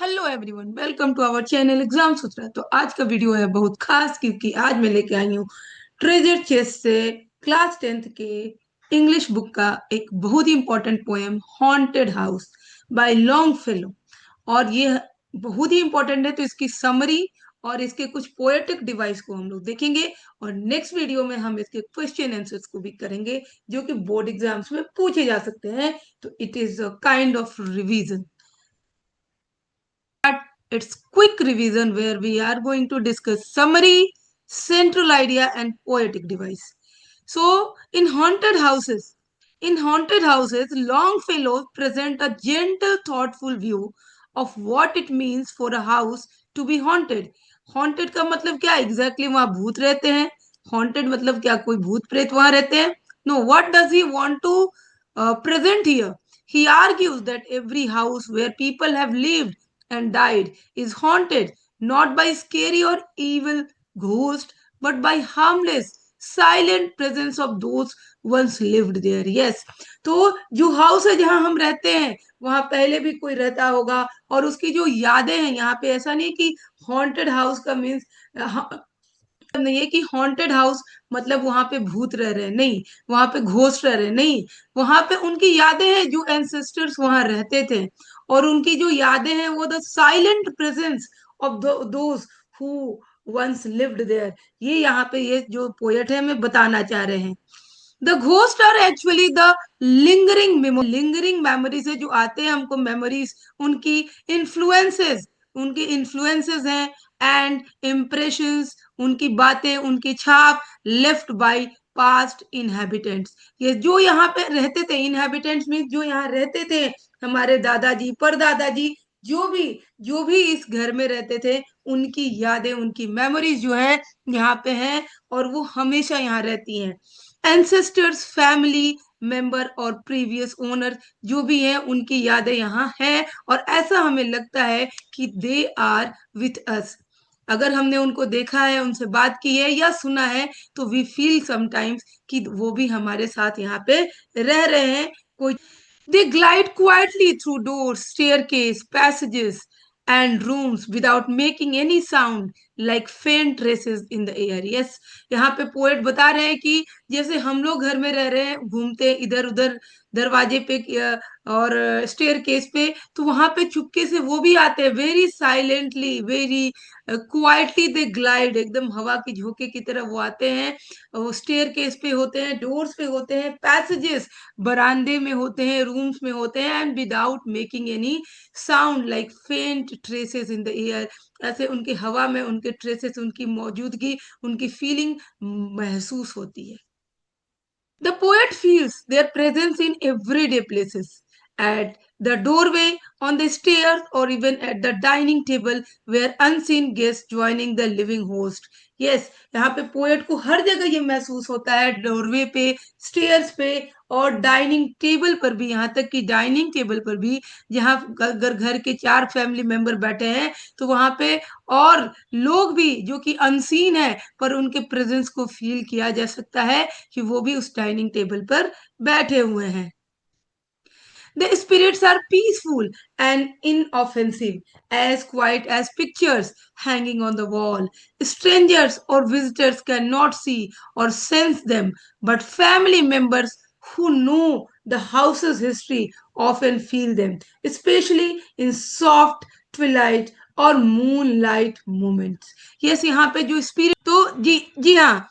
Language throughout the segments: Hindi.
Hello everyone, welcome to our channel Exam Sutra. तो आज का वीडियो है बहुत खास क्योंकि आज मैं लेके आई हूँ ट्रेजर चेस्ट से क्लास 10th के इंग्लिश बुक का एक बहुत ही important poem haunted house by Longfellow. और ये बहुत ही इंपॉर्टेंट है, तो इसकी समरी और इसके कुछ पोएटिक डिवाइस को हम लोग देखेंगे। और नेक्स्ट वीडियो में हम इसके क्वेश्चन आंसर्स को भी करेंगे जो कि बोर्ड एग्जाम्स में पूछे जा सकते हैं। तो it is a kind of revision. It's quick revision where we are going to discuss summary, central idea, and poetic device. So, in haunted houses, Longfellow present a gentle, thoughtful view of what it means for a house to be haunted. Haunted का मतलब क्या exactly? वहां भूत रहते हैं। Haunted मतलब क्या कोई भूत प्रेत वहां रहते हैं? No, what does he want to present here? He argues that every house where people have lived and died is haunted not by scary or evil ghosts but by harmless silent presence of those once lived there. Yes, तो जो हाउस है जहां हम रहते हैं वहां पहले भी कोई रहता होगा और उसकी जो यादें हैं यहाँ पे, ऐसा नहीं कि हॉन्टेड हाउस का मीन्स नहीं है कि हॉन्टेड हाउस मतलब वहां पे भूत रह रहे हैं, नहीं। वहां पे घोस्ट रह रहे हैं, नहीं। वहां पे उनकी यादें हैं जो एंसेस्टर्स वहां रहते थे, और उनकी जो यादें हैं वो the silent presence of those who once lived there. ये यहाँ पे ये जो पोएट है हमें बताना चाह रहे हैं। The ghost are actually the lingering memories है जो आते हैं हमको मेमोरीज, उनकी इन्फ्लुएंसेस हैं एंड इम्प्रेशंस, उनकी बातें, उनकी छाप लेफ्ट बाय पास्ट इनहेबिटेंट्स। ये जो यहाँ पे रहते थे, इनहेबिटेंट्स मीन जो यहाँ रहते थे, हमारे दादाजी परदादाजी, जो भी इस घर में रहते थे, उनकी यादें, उनकी मेमोरीज जो है यहाँ पे हैं और वो हमेशा यहाँ रहती हैं। एंसेस्टर्स, फैमिली मेंबर और प्रीवियस ओनर जो भी हैं उनकी यादें यहाँ हैं, और ऐसा हमें लगता है कि दे आर विथ अस। अगर हमने उनको देखा है, उनसे बात की है या सुना है, तो वी फील समटाइम्स कि वो भी हमारे साथ यहाँ पे रह रहे हैं। कोई They glide quietly through doors, staircase, passages, and rooms without making any sound, like faint races in the air. Yes, यहाँ पे पोएट बता रहे हैं कि जैसे हम लोग घर में रह रहे हैं, घूमते इधर उधर दरवाजे पे और स्टेयर केस पे, तो वहां पे चुपके से वो भी आते हैं, वेरी साइलेंटली, वेरी क्वाइटली दे ग्लाइड, एकदम हवा की झोंके की तरह वो आते हैं। वो स्टेयर केस पे होते हैं, डोर्स पे होते हैं, पैसेजेस बरामदे में होते हैं, रूम्स में होते हैं, and without making any sound, like फेंट ट्रेसेस इन द एयर। ऐसे उनकी हवा में उनके ट्रेसेस, उनकी मौजूदगी, उनकी फीलिंग महसूस होती है। The poet feels their presence in everyday places, at the doorway, on the stairs, or even at the dining table where unseen guests joining the living host. Yes, यहाँ पे पोएट को हर जगह ये महसूस होता है, डोरवे पे, स्टेयर्स पे और डाइनिंग टेबल पर भी। यहाँ तक कि डाइनिंग टेबल पर भी, जहाँ अगर घर के 4 फैमिली मेंबर बैठे हैं तो वहां पे और लोग भी जो कि अनसीन है पर उनके प्रेजेंस को फील किया जा सकता है कि वो भी उस डाइनिंग टेबल पर बैठे हुए हैं। The spirits are peaceful and inoffensive, as quiet as pictures hanging on the wall. Strangers or visitors cannot see or sense them, but family members who know the house's history often feel them, especially in soft twilight और मून लाइट मोमेंट्स। यस, यहाँ पे जो स्पिरिट, तो जी हाँ,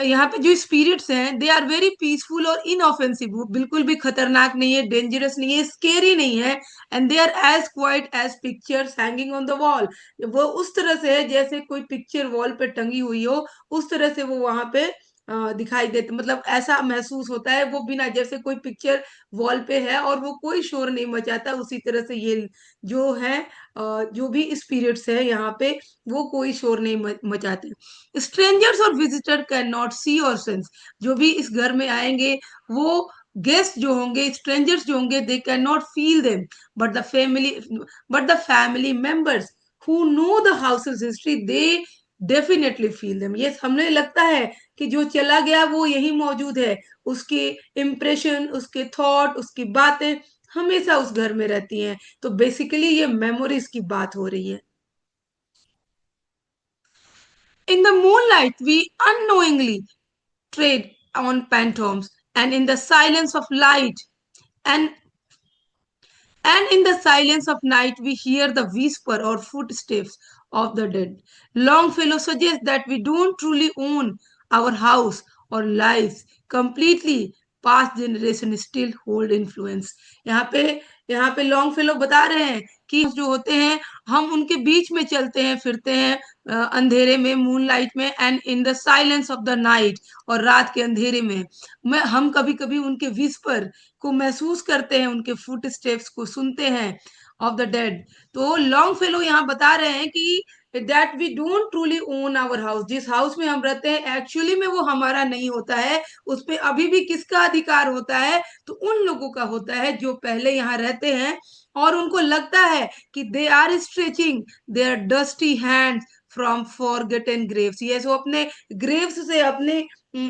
यहाँ पे जो स्पिरिट्स हैं दे आर वेरी पीसफुल और इनऑफेंसिव, वो बिल्कुल भी खतरनाक नहीं है, डेंजरस नहीं है, स्केरी नहीं है। And they are as quiet as pictures hanging on the wall. वो उस तरह से है जैसे कोई पिक्चर वॉल पे टंगी हुई हो, उस तरह से वो वहां पे दिखाई देते, मतलब ऐसा महसूस होता है वो बिना, जैसे कोई पिक्चर वॉल पे है और वो कोई शोर नहीं मचाता, उसी तरह से ये जो है जो भी स्पिरिट्स है यहाँ पे वो कोई शोर नहीं मचाते। स्ट्रेंजर्स और विजिटर कैन नॉट सी और सेंस, जो भी इस घर में आएंगे वो गेस्ट जो होंगे, स्ट्रेंजर्स जो होंगे, they can not feel them, but the family members who know the houses history they definitely feel them. ये हमें लगता है कि जो चला गया वो यही मौजूद है, उसके इम्प्रेशन, उसके थॉट, उसकी बातें हमेशा उस घर में रहती हैं। तो बेसिकली ये मेमोरीज की बात हो रही है। In the moonlight we unknowingly trade on phantoms, and in the silence of light and and in the silence of night we hear the whisper or footsteps of the dead. Longfellow suggests that we don't truly own our house or lives completely. Past generation still hold influence. यहाँ पे यहाँ पे लॉन्ग फेलो बता रहे हैं कि जो होते हैं हम उनके बीच में चलते हैं फिरते हैं, अंधेरे में, मूनलाइट में, and in the silence of the night, और रात के अंधेरे में मैं हम कभी कभी उनके विस्पर को महसूस करते हैं, उनके फुट स्टेप्स को सुनते हैं ऑफ द डेड। तो लॉन्ग फेलो यहाँ बता रहे हैं कि that we don't truly own our house, जिस हाउस में हम रहते हैं एक्चुअली में वो हमारा नहीं होता है, उस पे अभी भी किसका अधिकार होता है, तो उन लोगों का होता है जो पहले यहाँ रहते हैं और उनको लगता है कि they are stretching their dusty hands from forgotten graves. Yes, वो अपने ग्रेव्स से अपने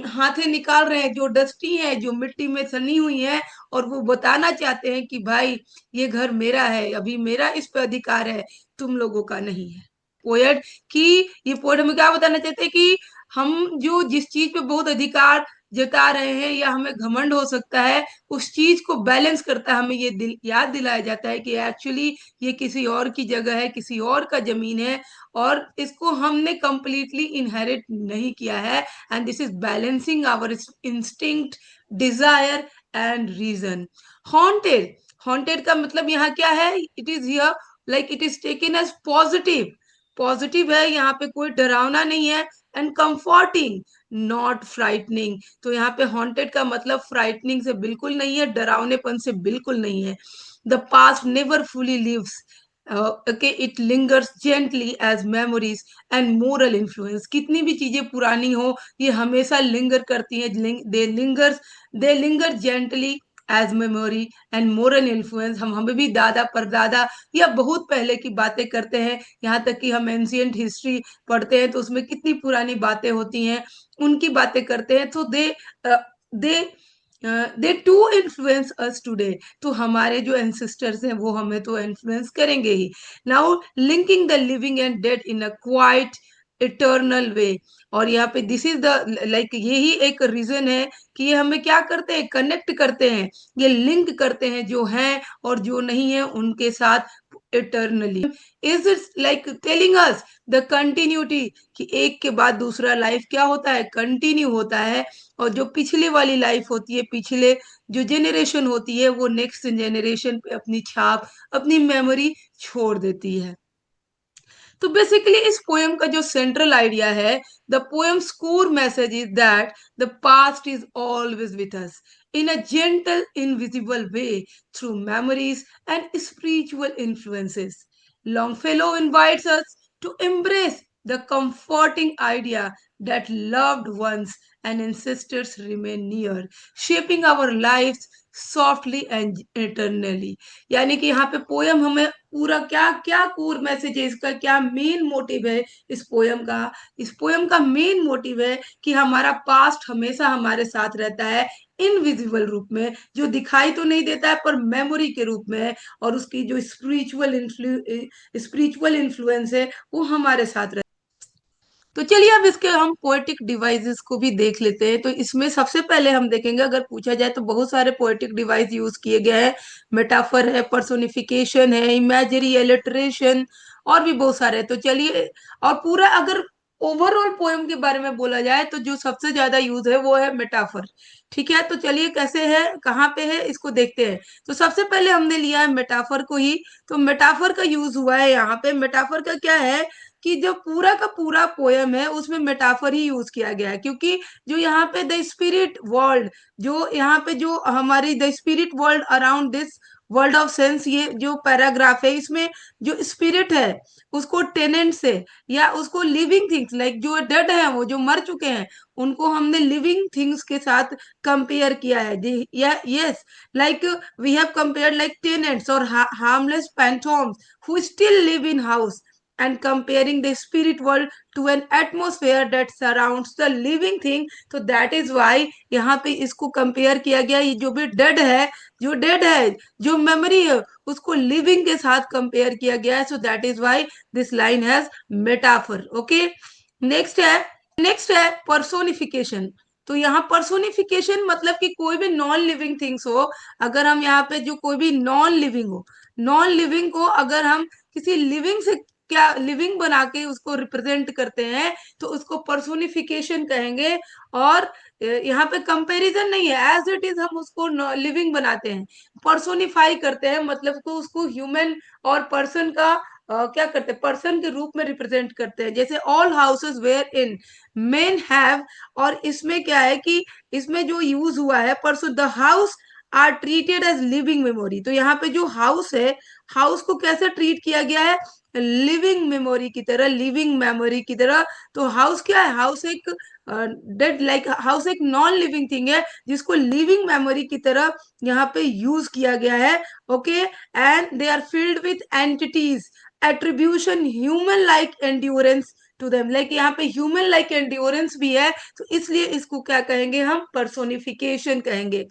हाथे निकाल रहे हैं जो डस्टी है, जो मिट्टी में सनी हुई है, और वो बताना चाहते हैं कि भाई ये घर मेरा है, अभी मेरा इस पे अधिकार है, तुम लोगों का नहीं है। पोएट की ये पोएट हमें क्या बताना चाहते हैं कि हम जो जिस चीज पे बहुत अधिकार जता रहे हैं या हमें घमंड हो सकता है, उस चीज को बैलेंस करता है, हमें ये याद दिलाया जाता है कि एक्चुअली ये किसी और की जगह है, किसी और का जमीन है, और इसको हमने कंप्लीटली इनहेरिट नहीं किया है। And this is balancing our instinct, desire and reason. Haunted, haunted का मतलब यहाँ क्या है, it is here like it is taken as positive, positive है, यहाँ पे कोई डरावना नहीं है, एंड कंफर्टिंग नॉट फ्राइटनिंग। तो यहाँ पे हॉन्टेड का मतलब फ्राइटनिंग से बिल्कुल नहीं है, डरावनेपन से बिल्कुल नहीं है। The past never fully lives, okay, it lingers gently as memories and moral influence. कितनी भी चीजें पुरानी हो ये हमेशा लिंगर करती हैं, they linger gently as memory and moral influence. हम हमें भी दादा परदादा या बहुत पहले की बातें करते हैं, यहाँ तक कि हम एंशियंट हिस्ट्री पढ़ते हैं तो उसमें कितनी पुरानी बातें होती हैं, उनकी बातें करते हैं। तो दे दे टू इन्फ्लुएंस अस टुडे। तो हमारे जो एंसेस्टर्स हैं वो हमें तो इन्फ्लुएंस करेंगे ही। Now linking the living and dead in a quite eternal way. और यहाँ पे दिस इज द लाइक यही एक रीजन है कि ये हमें क्या करते हैं, कनेक्ट करते हैं, ये लिंक करते हैं जो हैं और जो नहीं है उनके साथ eternally. Is it's like telling us the continuity, कि एक के बाद दूसरा लाइफ क्या होता है, कंटिन्यू होता है, और जो पिछले वाली लाइफ होती है, पिछले जो जेनरेशन होती है, वो नेक्स्ट जेनरेशन पे अपनी छाप, अपनी मेमोरी छोड़ देती है। तो बेसिकली इस पोएम का जो सेंट्रल आइडिया है, the poems core message is that the past is always with us in a gentle, invisible way through memories and spiritual influences. Longfellow invites us to embrace the comforting idea that loved ones and ancestors remain near, shaping our lives softly and eternally. यानी कि यहाँ पे पोयम हमें पूरा क्या क्या कोर मैसेज है, इसका क्या मेन मोटिव है इस पोयम का, इस पोयम का मेन मोटिव है कि हमारा पास्ट हमेशा हमारे साथ रहता है, इनविजिबल रूप में, जो दिखाई तो नहीं देता है पर मेमोरी के रूप में है, और उसकी जो स्पिरिचुअल इन्फ्लुएंस है वो हमारे साथ रहता है। तो चलिए अब इसके हम पोएटिक डिवाइसेस को भी देख लेते हैं। तो इसमें सबसे पहले हम देखेंगे, अगर पूछा जाए तो बहुत सारे पोएटिक डिवाइस यूज किए गए हैं, मेटाफर है, पर्सोनिफिकेशन है, इमेजरी, एलिटरेशन, और भी बहुत सारे हैं। तो चलिए, और पूरा अगर ओवरऑल पोएम के बारे में बोला जाए तो जो सबसे ज्यादा यूज है वो है मेटाफर। ठीक है, तो चलिए कैसे है, कहाँ पे है, इसको देखते हैं। तो सबसे पहले हमने लिया है मेटाफर को ही। तो मेटाफर का यूज हुआ है यहाँ पे। मेटाफर का क्या है कि जो पूरा का पूरा पोयम है उसमें मेटाफर ही यूज किया गया है, क्योंकि जो यहाँ पे द स्पिरिट वर्ल्ड, जो यहाँ पे जो हमारी the spirit world around this world of sense, ये जो पैराग्राफ है इसमें जो स्पिरिट है उसको टेनेंट से या उसको लिविंग थिंग्स लाइक जो डेड है, वो जो मर चुके हैं, उनको हमने लिविंग थिंग्स के साथ कंपेयर किया है। Yes, like we have compared like tenants और harmless phantoms who still live in house and comparing the spirit world to an atmosphere that surrounds the living thing. तो that is why यहाँ पे इसको कंपेयर किया गया, ये जो भी डेड है, जो डेड है, जो मेमोरी है, उसको लिविंग के साथ कंपेयर किया गया है. So that is why this line has metaphor. Okay, next है पर्सोनिफिकेशन. तो यहाँ पर्सोनिफिकेशन मतलब कि कोई भी नॉन लिविंग थिंग्स हो, अगर हम यहाँ पे जो कोई भी नॉन लिविंग हो, नॉन लिविंग को अगर हम किसी लिविंग से क्या लिविंग बना के उसको रिप्रेजेंट करते हैं तो उसको पर्सोनिफिकेशन कहेंगे. और यहाँ पे कंपैरिजन नहीं है, एज इट इज हम उसको लिविंग बनाते हैं, पर्सोनिफाई करते हैं, मतलब को उसको ह्यूमन और पर्सन का क्या करते हैं, पर्सन के रूप में रिप्रेजेंट करते हैं. जैसे all houses wherein men have, और इसमें क्या है कि इसमें जो यूज हुआ है परसो, the house are treated as living memory. तो यहाँ पे जो हाउस है, हाउस को कैसे ट्रीट किया गया है, लिविंग मेमोरी की तरह, लिविंग मेमोरी की तरह. तो हाउस क्या है, हाउस एक डेड लाइक हाउस एक नॉन लिविंग थिंग है जिसको लिविंग मेमोरी की तरह यहाँ पे यूज किया गया है. Okay, and they are filled with entities attribution human like endurance to them. Like यहाँ पे ह्यूमन लाइक एंड्योरेंस भी है, तो इसलिए इसको क्या कहेंगे, हम पर्सोनिफिकेशन कहेंगे.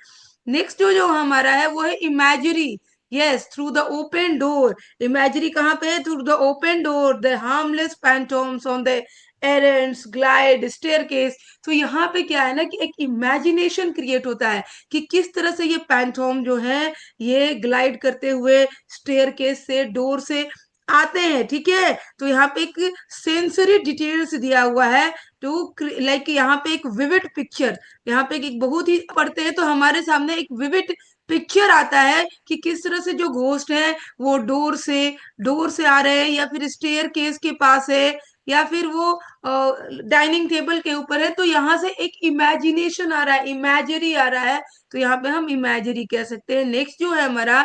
नेक्स्ट जो हमारा है वो है imagery. Yes, through the open door. Imagery कहाँ पे है, through the open door the harmless phantoms on the errands glide staircase. तो यहाँ पे क्या है ना कि एक इमेजिनेशन क्रिएट होता है कि किस तरह से ये पैंथोम जो है ये ग्लाइड करते हुए स्टेयरकेस से, डोर से आते हैं. ठीक है, तो यहाँ पे एक सेंसरी डिटेल्स दिया हुआ है टू लाइक यहाँ पे एक विविड पिक्चर, यहाँ पे एक बहुत ही पढ़ते हैं तो हमारे सामने एक विविड पिक्चर आता है कि किस तरह से जो घोस्ट है वो डोर से आ रहे हैं, या फिर स्टेयर केस के पास है, या फिर वो डाइनिंग टेबल के ऊपर है. तो यहाँ से एक इमेजिनेशन आ रहा है, इमेजरी आ रहा है, तो यहाँ पे हम इमेजरी कह सकते हैं. नेक्स्ट जो है हमारा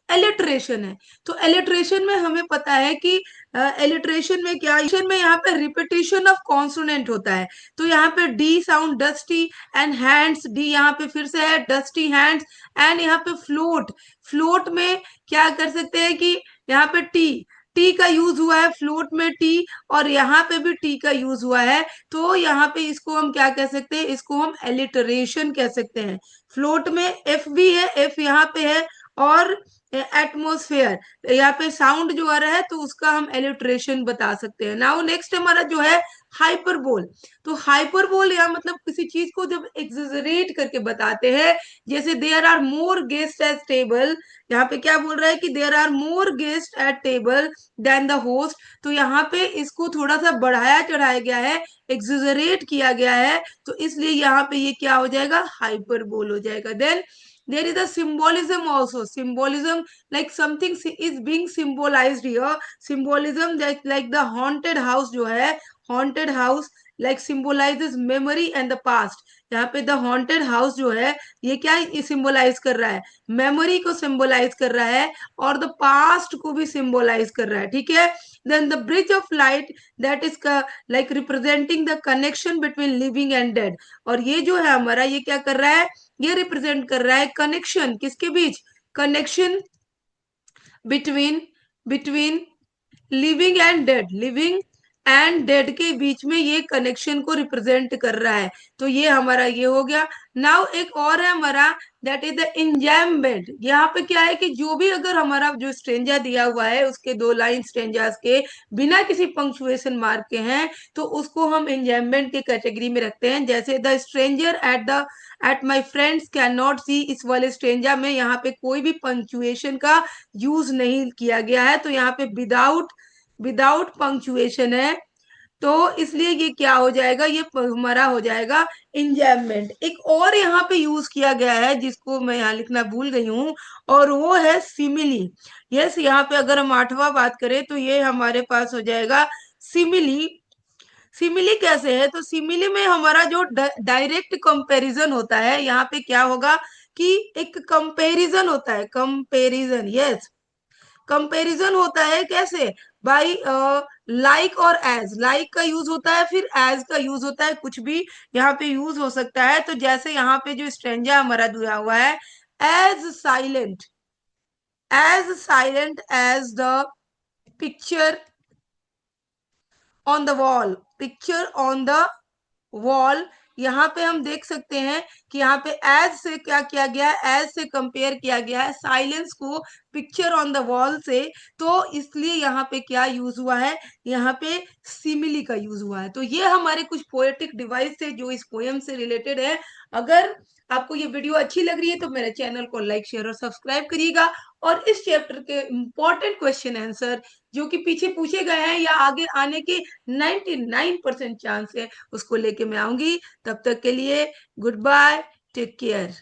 एलिट्रेशन है. तो एलिट्रेशन में हमें पता है कि एलिट्रेशन में क्या, में यहाँ पे रिपीटिशन ऑफ कॉन्सोनेंट होता है. तो यहाँ पे D sound dusty and hands, D यहाँ पे फिर से है डस्टी हैंड्स. एंड यहाँ पे फ्लोट, फ्लोट में क्या कर सकते हैं कि यहाँ पे टी, टी का यूज हुआ है फ्लोट में, टी, और यहाँ पे भी टी का यूज हुआ है. तो यहाँ पे इसको हम क्या कह सकते हैं, इसको हम एलिटरेशन कह सकते हैं. फ्लोट में एफ भी है, एफ यहाँ पे है, और एटमोस्फेयर यहाँ पे साउंड जो आ रहा है तो उसका हम एलिट्रेशन बता सकते हैं. नाउ नेक्स्ट हमारा जो है हाइपरबोल. तो हाइपरबोल या मतलब किसी चीज को जब एक्सेजरेट करके बताते हैं, जैसे there are more guest at table, यहाँ पे क्या बोल रहा है कि there are more guest at table then the host. तो यहाँ पे इसको थोड़ा सा बढ़ाया चढ़ाया गया है, एक्सेजरेट किया गया है, तो इसलिए यहाँ पे ये क्या हो जाएगा, हाइपरबोल हो जाएगा. Then there is a symbolism also, symbolism like something is being symbolized here. Symbolism like the haunted house जो है, haunted house like symbolizes memory and the past. यहाँ पे द हॉन्टेड हाउस जो है ये क्या सिंबलाइज कर रहा है, मेमोरी को सिंबलाइज कर रहा है और द पास्ट को भी सिंबलाइज कर रहा है. ठीक है, then the bridge of light that is like representing the connection between living and dead. और ये जो है हमारा ये क्या कर रहा है, ये रिप्रेजेंट कर रहा है कनेक्शन, किसके बीच, connection between between living and dead, living and dead के बीच में ये कनेक्शन को रिप्रेजेंट कर रहा है. तो ये हमारा ये हो गया. नाउ एक और है हमारा दैट इज द इंजैम्बमेंट. यहाँ पे क्या है कि जो भी अगर हमारा जो स्ट्रेंजा दिया हुआ है उसके दो लाइन स्ट्रेंजास के बिना किसी पंक्चुएशन मार्क के हैं तो उसको हम इंजैम्बमेंट की कैटेगरी में रखते हैं. जैसे the stranger at my friends can not see, इस वाले स्ट्रेंजा में यहाँ पे कोई भी पंक्चुएशन का यूज नहीं किया गया है, तो यहाँ पे विदाउट पंक्चुएशन है, तो इसलिए ये क्या हो जाएगा, ये हमारा हो जाएगा इंजैम्बमेंट. एक और यहाँ पे यूज किया गया है जिसको मैं यहाँ लिखना भूल गई हूँ, और वो है सिमिली. यस, यहाँ पे अगर हम आठवां बात करें तो ये हमारे पास हो जाएगा सिमिली. सिमिली कैसे है, तो सिमिली में हमारा जो डायरेक्ट कंपैरिजन होता है, यहाँ पे क्या होगा कि एक कंपैरिजन होता है, कंपैरिजन. यस, कंपैरिजन होता है कैसे, बाई लाइक और एज. लाइक का यूज होता है, फिर एज का यूज होता है, कुछ भी यहाँ पे यूज हो सकता है. तो जैसे यहाँ पे जो स्ट्रेंजा हमारा दिया हुआ है, as silent, as silent as the picture on the wall, picture on the wall, यहाँ पे हम देख सकते हैं कि यहाँ पे एज से क्या किया गया है, एज से कंपेयर किया गया है साइलेंस को पिक्चर ऑन द वॉल से, तो इसलिए यहाँ पे क्या यूज हुआ है, यहाँ पे सिमिली का यूज हुआ है। तो ये हमारे कुछ पोएटिक डिवाइस थे जो इस पोएम से रिलेटेड है। अगर आपको ये वीडियो अच्छी लग रही है तो मेरे चैनल को लाइक शेयर और सब्सक्राइब करिएगा, और इस चैप्टर के इंपॉर्टेंट क्वेश्चन आंसर जो कि पीछे पूछे गए हैं या आगे आने के 99% चांस है, उसको लेके मैं आऊंगी। तब तक के लिए गुड बाय, टेक केयर।